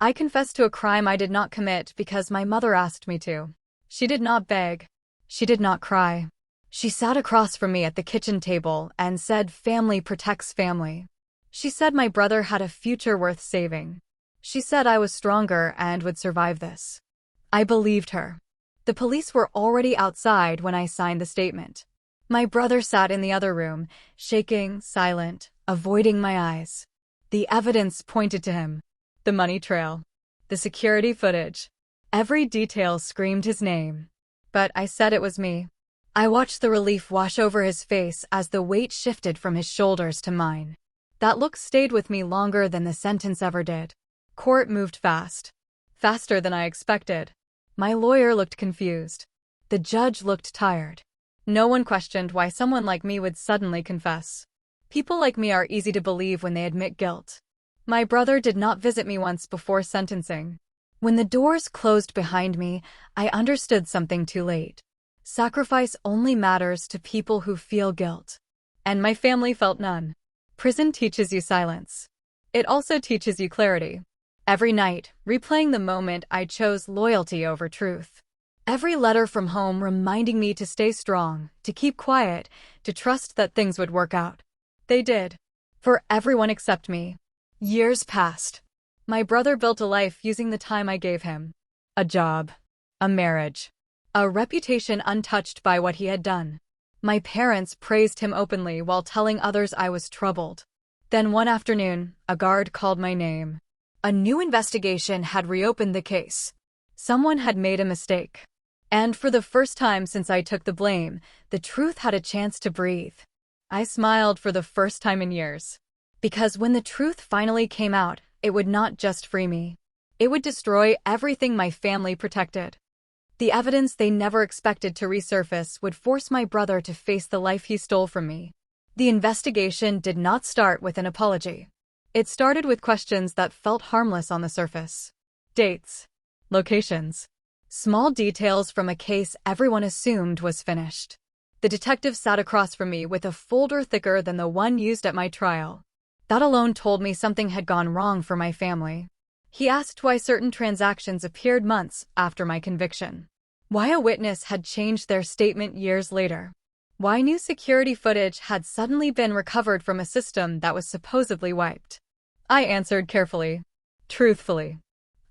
I confessed to a crime I did not commit because my mother asked me to. She did not beg. She did not cry. She sat across from me at the kitchen table and said family protects family. She said my brother had a future worth saving. She said I was stronger and would survive this. I believed her. The police were already outside when I signed the statement. My brother sat in the other room, shaking, silent, avoiding my eyes. The evidence pointed to him. The money trail. The security footage. Every detail screamed his name. But I said it was me. I watched the relief wash over his face as the weight shifted from his shoulders to mine. That look stayed with me longer than the sentence ever did. Court moved fast. Faster than I expected. My lawyer looked confused. The judge looked tired. No one questioned why someone like me would suddenly confess. People like me are easy to believe when they admit guilt. My brother did not visit me once before sentencing. When the doors closed behind me, I understood something too late. Sacrifice only matters to people who feel guilt. And my family felt none. Prison teaches you silence. It also teaches you clarity. Every night, replaying the moment, I chose loyalty over truth. Every letter from home reminding me to stay strong, to keep quiet, to trust that things would work out. They did. For everyone except me. Years passed. My brother built a life using the time I gave him. A job. A marriage. A reputation untouched by what he had done. My parents praised him openly while telling others I was troubled. Then one afternoon, a guard called my name. A new investigation had reopened the case. Someone had made a mistake. And for the first time since I took the blame, the truth had a chance to breathe. I smiled for the first time in years. Because when the truth finally came out, it would not just free me. It would destroy everything my family protected. The evidence they never expected to resurface would force my brother to face the life he stole from me. The investigation did not start with an apology. It started with questions that felt harmless on the surface. Dates. Locations. Small details from a case everyone assumed was finished. The detective sat across from me with a folder thicker than the one used at my trial. That alone told me something had gone wrong for my family. He asked why certain transactions appeared months after my conviction. Why a witness had changed their statement years later. Why new security footage had suddenly been recovered from a system that was supposedly wiped. I answered carefully, truthfully.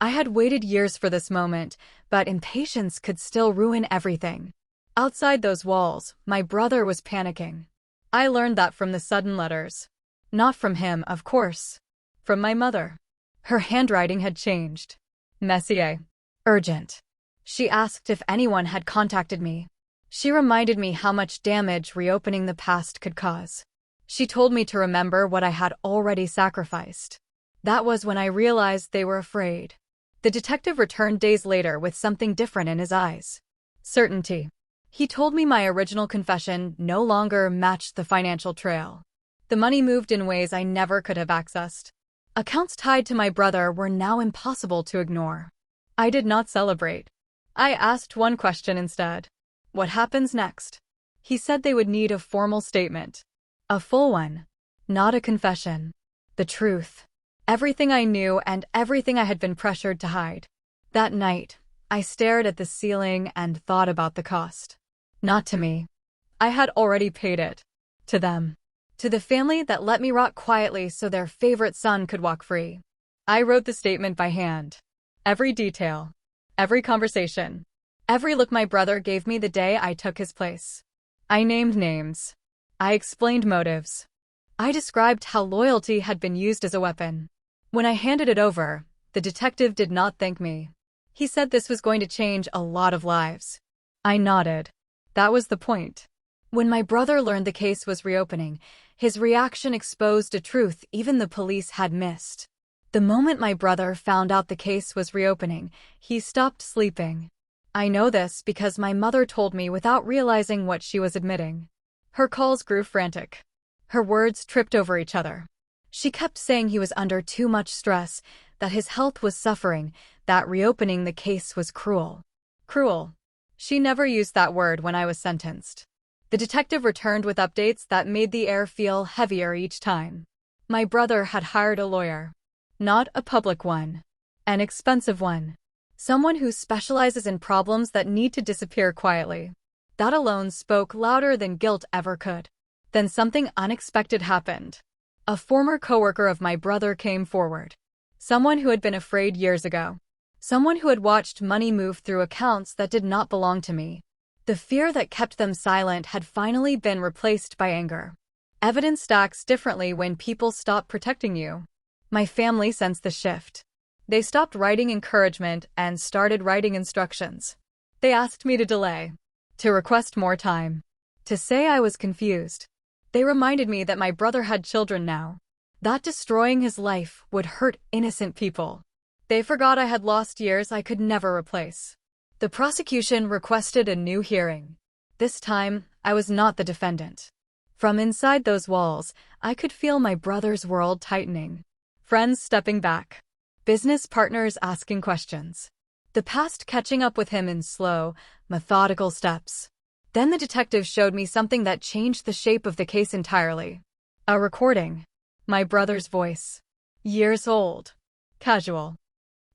I had waited years for this moment, but impatience could still ruin everything. Outside those walls, my brother was panicking. I learned that from the sudden letters. Not from him, of course. From my mother. Her handwriting had changed. Messier. Urgent. She asked if anyone had contacted me. She reminded me how much damage reopening the past could cause. She told me to remember what I had already sacrificed. That was when I realized they were afraid. The detective returned days later with something different in his eyes. Certainty. He told me my original confession no longer matched the financial trail. The money moved in ways I never could have accessed. Accounts tied to my brother were now impossible to ignore. I did not celebrate. I asked one question instead. What happens next? He said they would need a formal statement. A full one. Not a confession. The truth. Everything I knew and everything I had been pressured to hide. That night, I stared at the ceiling and thought about the cost. Not to me. I had already paid it. To them. To the family that let me rot quietly so their favorite son could walk free. I wrote the statement by hand. Every detail. Every conversation. Every look my brother gave me the day I took his place. I named names. I explained motives. I described how loyalty had been used as a weapon. When I handed it over, the detective did not thank me. He said this was going to change a lot of lives. I nodded. That was the point. When my brother learned the case was reopening, his reaction exposed a truth even the police had missed. The moment my brother found out the case was reopening, he stopped sleeping. I know this because my mother told me without realizing what she was admitting. Her calls grew frantic. Her words tripped over each other. She kept saying he was under too much stress, that his health was suffering, that reopening the case was cruel. Cruel. She never used that word when I was sentenced. The detective returned with updates that made the air feel heavier each time. My brother had hired a lawyer. Not a public one. An expensive one. Someone who specializes in problems that need to disappear quietly. That alone spoke louder than guilt ever could. Then something unexpected happened. A former coworker of my brother came forward. Someone who had been afraid years ago. Someone who had watched money move through accounts that did not belong to me. The fear that kept them silent had finally been replaced by anger. Evidence stacks differently when people stop protecting you. My family sensed the shift. They stopped writing encouragement and started writing instructions. They asked me to delay, to request more time, to say I was confused. They reminded me that my brother had children now, that destroying his life would hurt innocent people. They forgot I had lost years I could never replace. The prosecution requested a new hearing. This time, I was not the defendant. From inside those walls, I could feel my brother's world tightening. Friends stepping back. Business partners asking questions. The past catching up with him in slow, methodical steps. Then the detective showed me something that changed the shape of the case entirely. A recording. My brother's voice. Years old. Casual.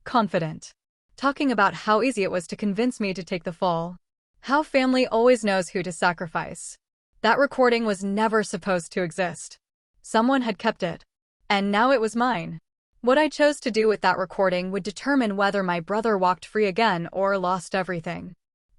Confident. Talking about how easy it was to convince me to take the fall. How family always knows who to sacrifice. That recording was never supposed to exist. Someone had kept it. And now it was mine. What I chose to do with that recording would determine whether my brother walked free again or lost everything.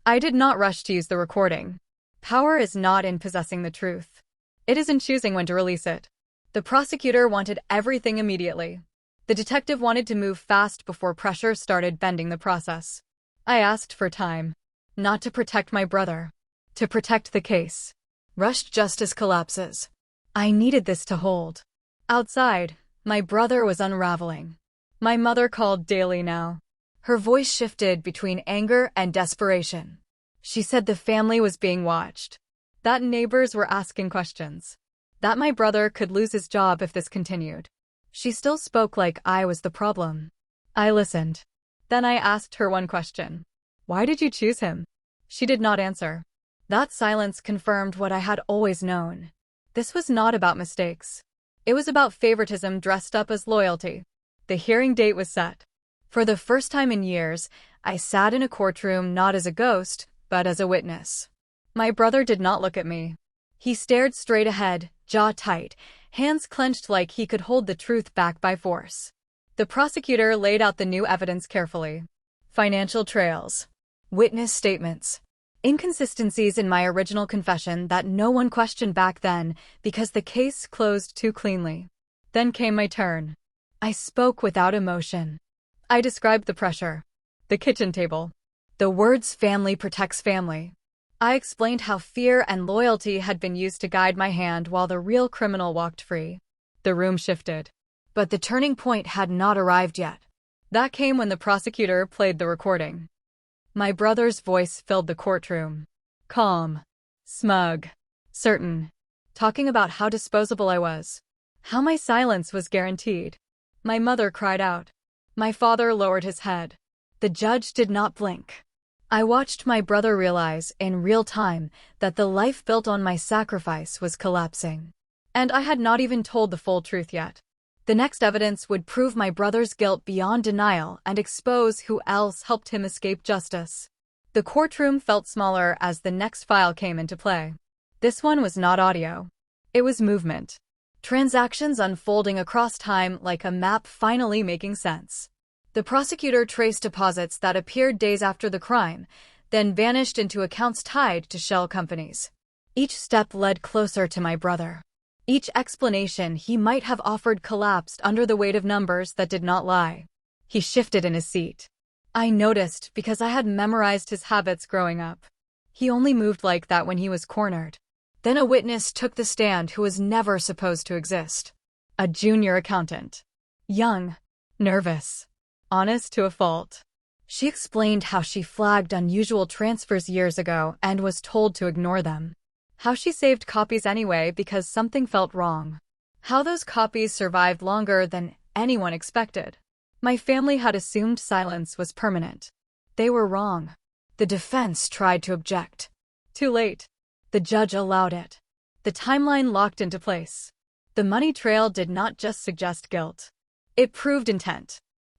I did not rush to use the recording. Power is not in possessing the truth. It is in choosing when to release it. The prosecutor wanted everything immediately. The detective wanted to move fast before pressure started bending the process. I asked for time. Not to protect my brother. To protect the case. Rushed justice collapses. I needed this to hold. Outside, my brother was unraveling. My mother called daily now. Her voice shifted between anger and desperation. She said the family was being watched. That neighbors were asking questions. That my brother could lose his job if this continued. She still spoke like I was the problem. I listened. Then I asked her one question. Why did you choose him? She did not answer. That silence confirmed what I had always known. This was not about mistakes. It was about favoritism dressed up as loyalty. The hearing date was set. For the first time in years, I sat in a courtroom not as a ghost, but as a witness. My brother did not look at me. He stared straight ahead, jaw tight, hands clenched like he could hold the truth back by force. The prosecutor laid out the new evidence carefully. Financial trails. Witness statements. Inconsistencies in my original confession that no one questioned back then because the case closed too cleanly. Then came my turn. I spoke without emotion. I described the pressure. The kitchen table. The words family protects family. I explained how fear and loyalty had been used to guide my hand while the real criminal walked free. The room shifted. But the turning point had not arrived yet. That came when the prosecutor played the recording. My brother's voice filled the courtroom. Calm. Smug. Certain. Talking about how disposable I was. How my silence was guaranteed. My mother cried out. My father lowered his head. The judge did not blink. I watched my brother realize in real time that the life built on my sacrifice was collapsing. And I had not even told the full truth yet. The next evidence would prove my brother's guilt beyond denial and expose who else helped him escape justice. The courtroom felt smaller as the next file came into play. This one was not audio. It was movement. Transactions unfolding across time like a map finally making sense. The prosecutor traced deposits that appeared days after the crime, then vanished into accounts tied to shell companies. Each step led closer to my brother. Each explanation he might have offered collapsed under the weight of numbers that did not lie. He shifted in his seat. I noticed because I had memorized his habits growing up. He only moved like that when he was cornered. Then a witness took the stand who was never supposed to exist. A junior accountant. Young. Nervous. Honest to a fault. She explained how she flagged unusual transfers years ago and was told to ignore them. How she saved copies anyway because something felt wrong. How those copies survived longer than anyone expected. My family had assumed silence was permanent. They were wrong. The defense tried to object. Too late. The judge allowed it. The timeline locked into place. The money trail did not just suggest guilt. It proved intent.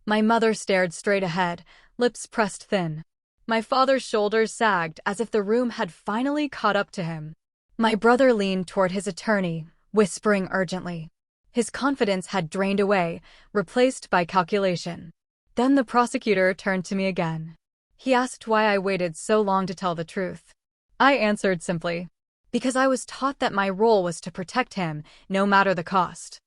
My mother stared straight ahead, lips pressed thin. My father's shoulders sagged as if the room had finally caught up to him. My brother leaned toward his attorney, whispering urgently. His confidence had drained away, replaced by calculation. Then the prosecutor turned to me again. He asked why I waited so long to tell the truth. I answered simply, because I was taught that my role was to protect him, no matter the cost.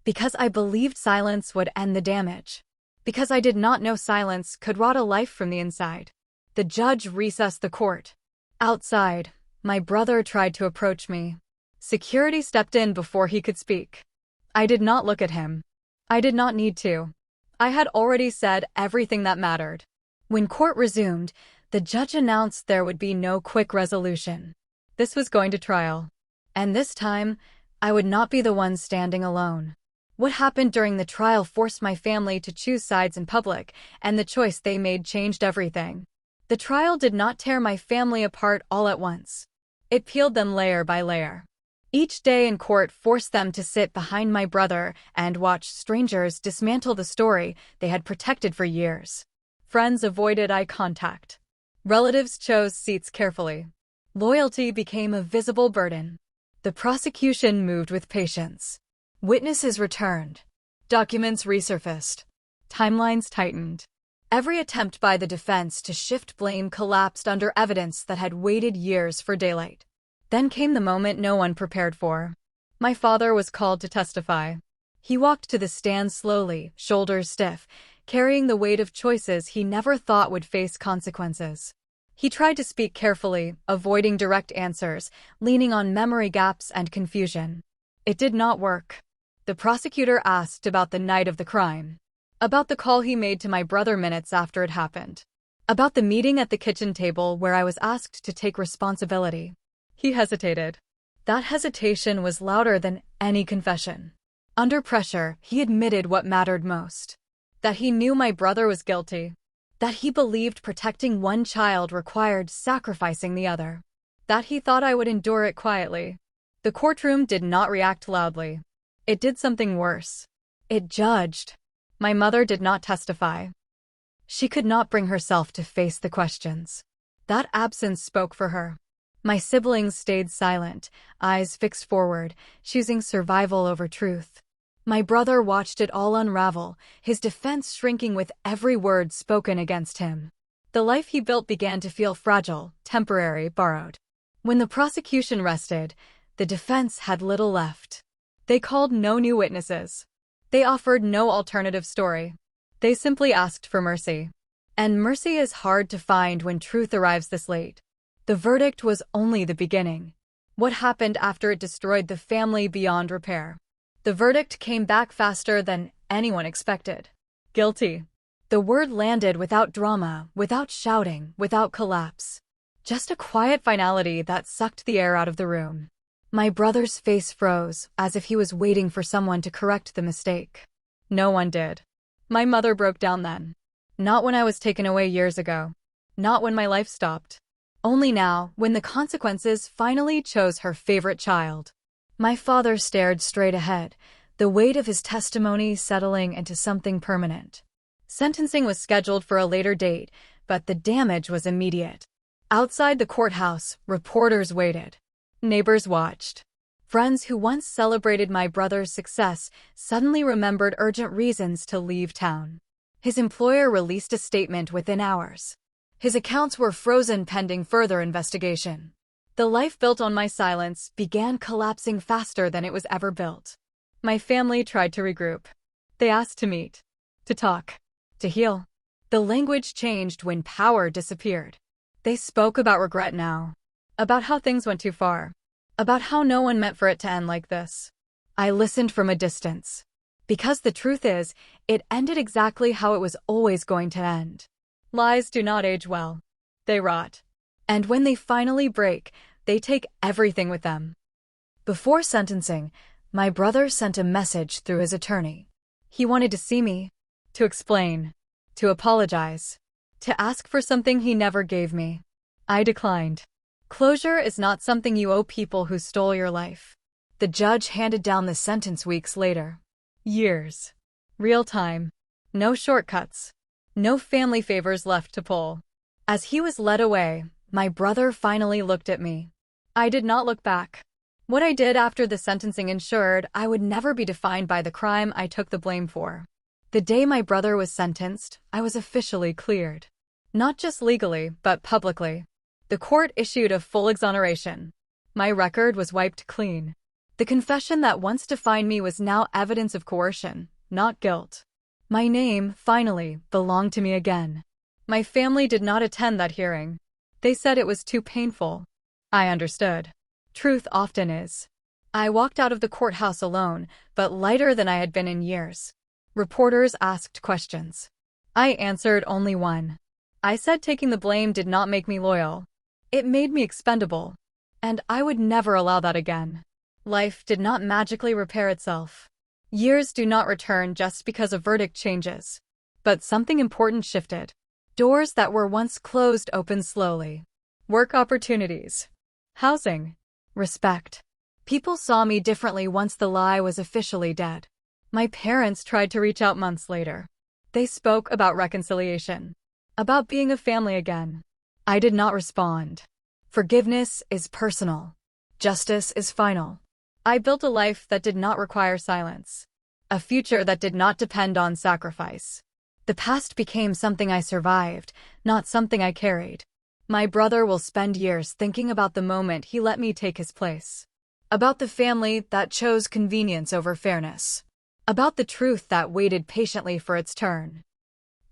Because I believed silence would end the damage. Because I did not know silence could rot a life from the inside. The judge recessed the court. Outside, my brother tried to approach me. Security stepped in before he could speak. I did not look at him. I did not need to. I had already said everything that mattered. When court resumed, the judge announced there would be no quick resolution. This was going to trial. And this time, I would not be the one standing alone. What happened during the trial forced my family to choose sides in public, and the choice they made changed everything. The trial did not tear my family apart all at once. It peeled them layer by layer. Each day in court forced them to sit behind my brother and watch strangers dismantle the story they had protected for years. Friends avoided eye contact. Relatives chose seats carefully. Loyalty became a visible burden. The prosecution moved with patience. Witnesses returned. Documents resurfaced. Timelines tightened. Every attempt by the defense to shift blame collapsed under evidence that had waited years for daylight. Then came the moment no one prepared for. My father was called to testify. He walked to the stand slowly, shoulders stiff, carrying the weight of choices he never thought would face consequences. He tried to speak carefully, avoiding direct answers, leaning on memory gaps and confusion. It did not work. The prosecutor asked about the night of the crime. About the call he made to my brother minutes after it happened. About the meeting at the kitchen table where I was asked to take responsibility. He hesitated. That hesitation was louder than any confession. Under pressure, he admitted what mattered most. That he knew my brother was guilty. That he believed protecting one child required sacrificing the other. That he thought I would endure it quietly. The courtroom did not react loudly. It did something worse. It judged. My mother did not testify. She could not bring herself to face the questions. That absence spoke for her. My siblings stayed silent, eyes fixed forward, choosing survival over truth. My brother watched it all unravel, his defense shrinking with every word spoken against him. The life he built began to feel fragile, temporary, borrowed. When the prosecution rested, the defense had little left. They called no new witnesses. They offered no alternative story. They simply asked for mercy. And mercy is hard to find when truth arrives this late. The verdict was only the beginning. What happened after it destroyed the family beyond repair? The verdict came back faster than anyone expected. Guilty. The word landed without drama, without shouting, without collapse. Just a quiet finality that sucked the air out of the room. My brother's face froze, as if he was waiting for someone to correct the mistake. No one did. My mother broke down then. Not when I was taken away years ago. Not when my life stopped. Only now, when the consequences finally chose her favorite child. My father stared straight ahead, the weight of his testimony settling into something permanent. Sentencing was scheduled for a later date, but the damage was immediate. Outside the courthouse, reporters waited. Neighbors watched. Friends who once celebrated my brother's success suddenly remembered urgent reasons to leave town. His employer released a statement within hours. His accounts were frozen pending further investigation. The life built on my silence began collapsing faster than it was ever built. My family tried to regroup. They asked to meet, to talk, to heal. The language changed when power disappeared. They spoke about regret now, about how things went too far, about how no one meant for it to end like this. I listened from a distance. Because the truth is, it ended exactly how it was always going to end. Lies do not age well. They rot. And when they finally break, they take everything with them. Before sentencing, my brother sent a message through his attorney. He wanted to see me, to explain, to apologize, to ask for something he never gave me. I declined. Closure is not something you owe people who stole your life. The judge handed down the sentence weeks later. Years. Real time. No shortcuts. No family favors left to pull. As he was led away, my brother finally looked at me. I did not look back. What I did after the sentencing ensured I would never be defined by the crime I took the blame for. The day my brother was sentenced, I was officially cleared. Not just legally, but publicly. The court issued a full exoneration. My record was wiped clean. The confession that once defined me was now evidence of coercion, not guilt. My name, finally, belonged to me again. My family did not attend that hearing. They said it was too painful. I understood. Truth often is. I walked out of the courthouse alone, but lighter than I had been in years. Reporters asked questions. I answered only one. I said taking the blame did not make me loyal. It made me expendable. And I would never allow that again. Life did not magically repair itself. Years do not return just because a verdict changes. But something important shifted. Doors that were once closed opened slowly. Work opportunities. Housing. Respect. People saw me differently once the lie was officially dead. My parents tried to reach out months later. They spoke about reconciliation. About being a family again. I did not respond. Forgiveness is personal. Justice is final. I built a life that did not require silence. A future that did not depend on sacrifice. The past became something I survived, not something I carried. My brother will spend years thinking about the moment he let me take his place. About the family that chose convenience over fairness. About the truth that waited patiently for its turn.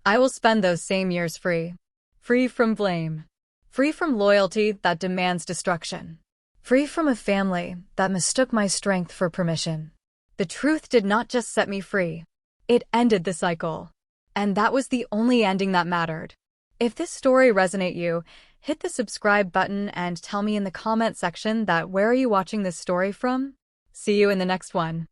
I will spend those same years free. Free from blame. Free from loyalty that demands destruction. Free from a family that mistook my strength for permission. The truth did not just set me free. It ended the cycle. And that was the only ending that mattered. If this story resonates you, hit the subscribe button and tell me in the comment section that where are you watching this story from? See you in the next one.